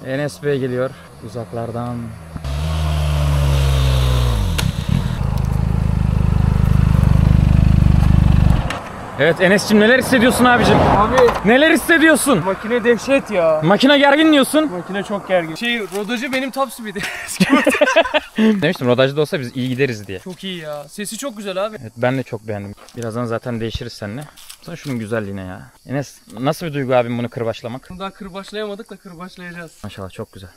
Enes Bey geliyor uzaklardan. Evet Enes'cim, neler hissediyorsun abicim? Abi Neler hissediyorsun? makine dehşet ya. Makine gergin diyorsun. Makine çok gergin. Rodajı benim top speed'i. Demiştim rodajda olsa biz iyi gideriz diye. Çok iyi ya. Sesi çok güzel abi. Evet, ben de çok beğendim. Birazdan zaten değişiriz seninle. Sana şunun güzelliğine ya. Enes, nasıl bir duygu abim bunu kırbaçlamak? Daha kırbaçlayamadık da kırbaçlayacağız. Maşallah çok güzel.